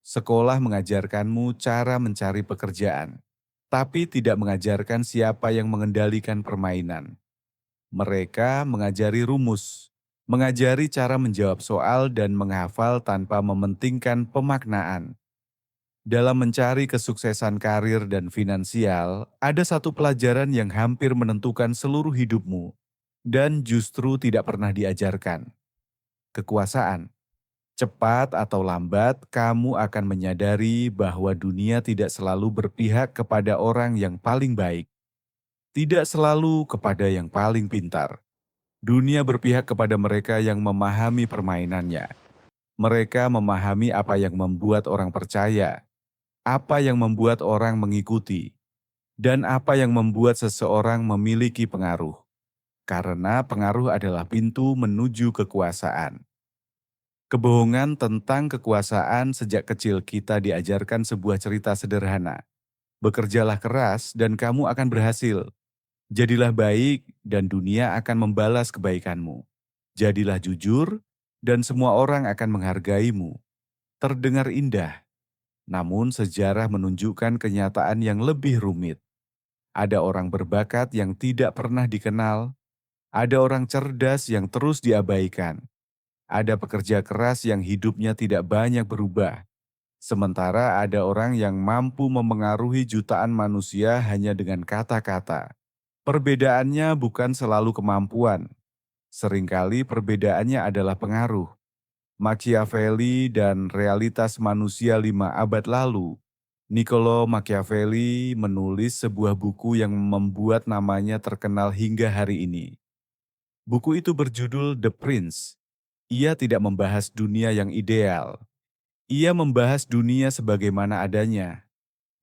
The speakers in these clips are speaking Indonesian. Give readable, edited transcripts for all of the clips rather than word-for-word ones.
Sekolah mengajarkanmu cara mencari pekerjaan, tapi tidak mengajarkan siapa yang mengendalikan permainan. Mereka mengajari rumus, mengajari cara menjawab soal dan menghafal tanpa mementingkan pemaknaan. Dalam mencari kesuksesan karir dan finansial, ada satu pelajaran yang hampir menentukan seluruh hidupmu dan justru tidak pernah diajarkan. Kekuasaan. Cepat atau lambat, kamu akan menyadari bahwa dunia tidak selalu berpihak kepada orang yang paling baik, tidak selalu kepada yang paling pintar. Dunia berpihak kepada mereka yang memahami permainannya. Mereka memahami apa yang membuat orang percaya, apa yang membuat orang mengikuti, dan apa yang membuat seseorang memiliki pengaruh. Karena pengaruh adalah pintu menuju kekuasaan. Kebohongan tentang kekuasaan sejak kecil kita diajarkan sebuah cerita sederhana. Bekerjalah keras dan kamu akan berhasil. Jadilah baik dan dunia akan membalas kebaikanmu. Jadilah jujur dan semua orang akan menghargaimu. Terdengar indah, namun sejarah menunjukkan kenyataan yang lebih rumit. Ada orang berbakat yang tidak pernah dikenal, ada orang cerdas yang terus diabaikan, ada pekerja keras yang hidupnya tidak banyak berubah. Sementara ada orang yang mampu memengaruhi jutaan manusia hanya dengan kata-kata. Perbedaannya bukan selalu kemampuan. Seringkali perbedaannya adalah pengaruh. Machiavelli dan realitas manusia 5 abad lalu. Niccolo Machiavelli menulis sebuah buku yang membuat namanya terkenal hingga hari ini. Buku itu berjudul The Prince. Ia tidak membahas dunia yang ideal. Ia membahas dunia sebagaimana adanya.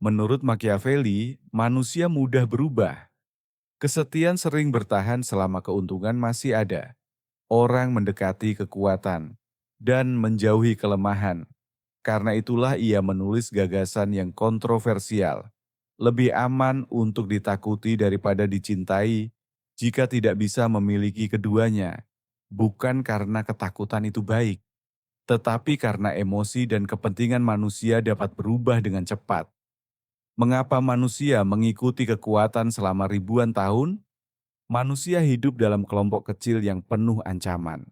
Menurut Machiavelli, manusia mudah berubah. Kesetiaan sering bertahan selama keuntungan masih ada. Orang mendekati kekuatan dan menjauhi kelemahan. Karena itulah ia menulis gagasan yang kontroversial. Lebih aman untuk ditakuti daripada dicintai jika tidak bisa memiliki keduanya. Bukan karena ketakutan itu baik, tetapi karena emosi dan kepentingan manusia dapat berubah dengan cepat. Mengapa manusia mengikuti kekuatan selama ribuan tahun? Manusia hidup dalam kelompok kecil yang penuh ancaman.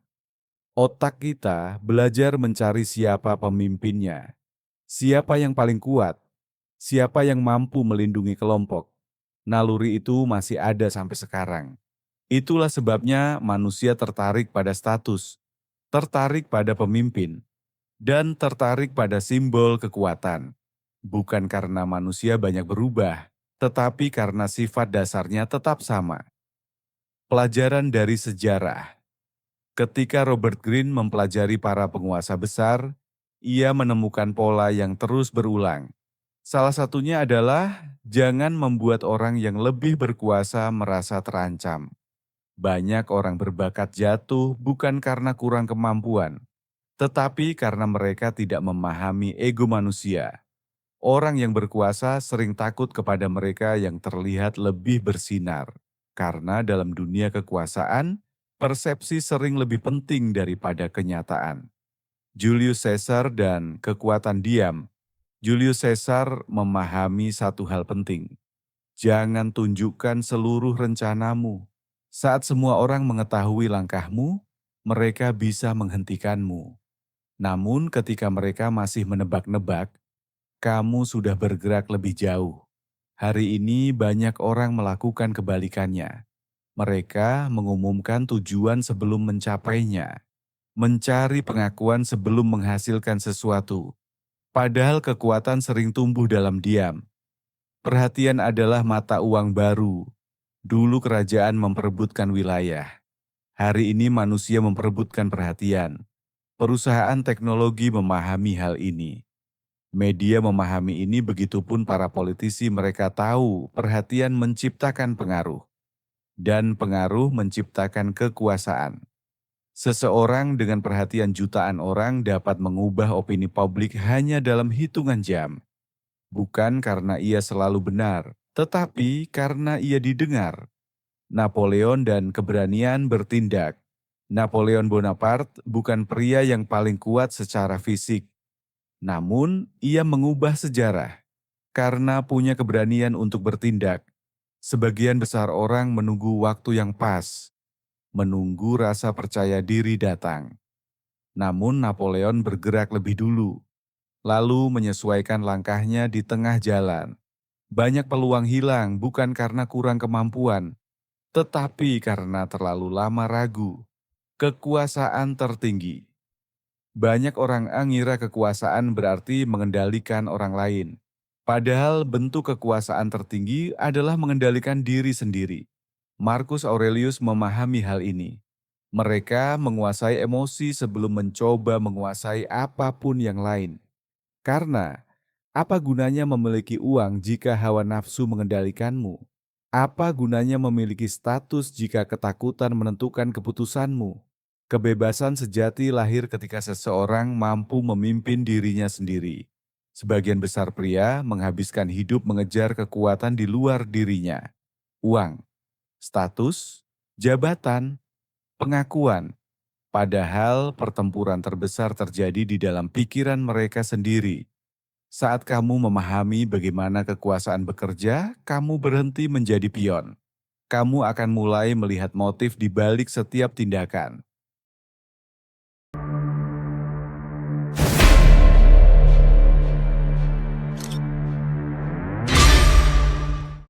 Otak kita belajar mencari siapa pemimpinnya, siapa yang paling kuat, siapa yang mampu melindungi kelompok. Naluri itu masih ada sampai sekarang. Itulah sebabnya manusia tertarik pada status, tertarik pada pemimpin, dan tertarik pada simbol kekuatan. Bukan karena manusia banyak berubah, tetapi karena sifat dasarnya tetap sama. Pelajaran dari sejarah. Ketika Robert Greene mempelajari para penguasa besar, ia menemukan pola yang terus berulang. Salah satunya adalah jangan membuat orang yang lebih berkuasa merasa terancam. Banyak orang berbakat jatuh bukan karena kurang kemampuan, tetapi karena mereka tidak memahami ego manusia. Orang yang berkuasa sering takut kepada mereka yang terlihat lebih bersinar, karena dalam dunia kekuasaan, persepsi sering lebih penting daripada kenyataan. Julius Caesar dan kekuatan diam. Julius Caesar memahami satu hal penting. Jangan tunjukkan seluruh rencanamu. Saat semua orang mengetahui langkahmu, mereka bisa menghentikanmu. Namun ketika mereka masih menebak-nebak, kamu sudah bergerak lebih jauh. Hari ini banyak orang melakukan kebalikannya. Mereka mengumumkan tujuan sebelum mencapainya, mencari pengakuan sebelum menghasilkan sesuatu. Padahal kekuatan sering tumbuh dalam diam. Perhatian adalah mata uang baru. Dulu kerajaan memperebutkan wilayah. Hari ini manusia memperebutkan perhatian. Perusahaan teknologi memahami hal ini. Media memahami ini, begitupun para politisi. Mereka tahu perhatian menciptakan pengaruh. Dan pengaruh menciptakan kekuasaan. Seseorang dengan perhatian jutaan orang dapat mengubah opini publik hanya dalam hitungan jam. Bukan karena ia selalu benar, tetapi karena ia didengar. Napoleon dan keberanian bertindak. Napoleon Bonaparte bukan pria yang paling kuat secara fisik. Namun, ia mengubah sejarah karena punya keberanian untuk bertindak. Sebagian besar orang menunggu waktu yang pas, menunggu rasa percaya diri datang. Namun Napoleon bergerak lebih dulu, lalu menyesuaikan langkahnya di tengah jalan. Banyak peluang hilang bukan karena kurang kemampuan, tetapi karena terlalu lama ragu. Kekuasaan tertinggi. Banyak orang mengira kekuasaan berarti mengendalikan orang lain. Padahal bentuk kekuasaan tertinggi adalah mengendalikan diri sendiri. Marcus Aurelius memahami hal ini. Mereka menguasai emosi sebelum mencoba menguasai apapun yang lain. Karena, apa gunanya memiliki uang jika hawa nafsu mengendalikanmu? Apa gunanya memiliki status jika ketakutan menentukan keputusanmu? Kebebasan sejati lahir ketika seseorang mampu memimpin dirinya sendiri. Sebagian besar pria menghabiskan hidup mengejar kekuatan di luar dirinya. Uang, status, jabatan, pengakuan. Padahal pertempuran terbesar terjadi di dalam pikiran mereka sendiri. Saat kamu memahami bagaimana kekuasaan bekerja, kamu berhenti menjadi pion. Kamu akan mulai melihat motif di balik setiap tindakan.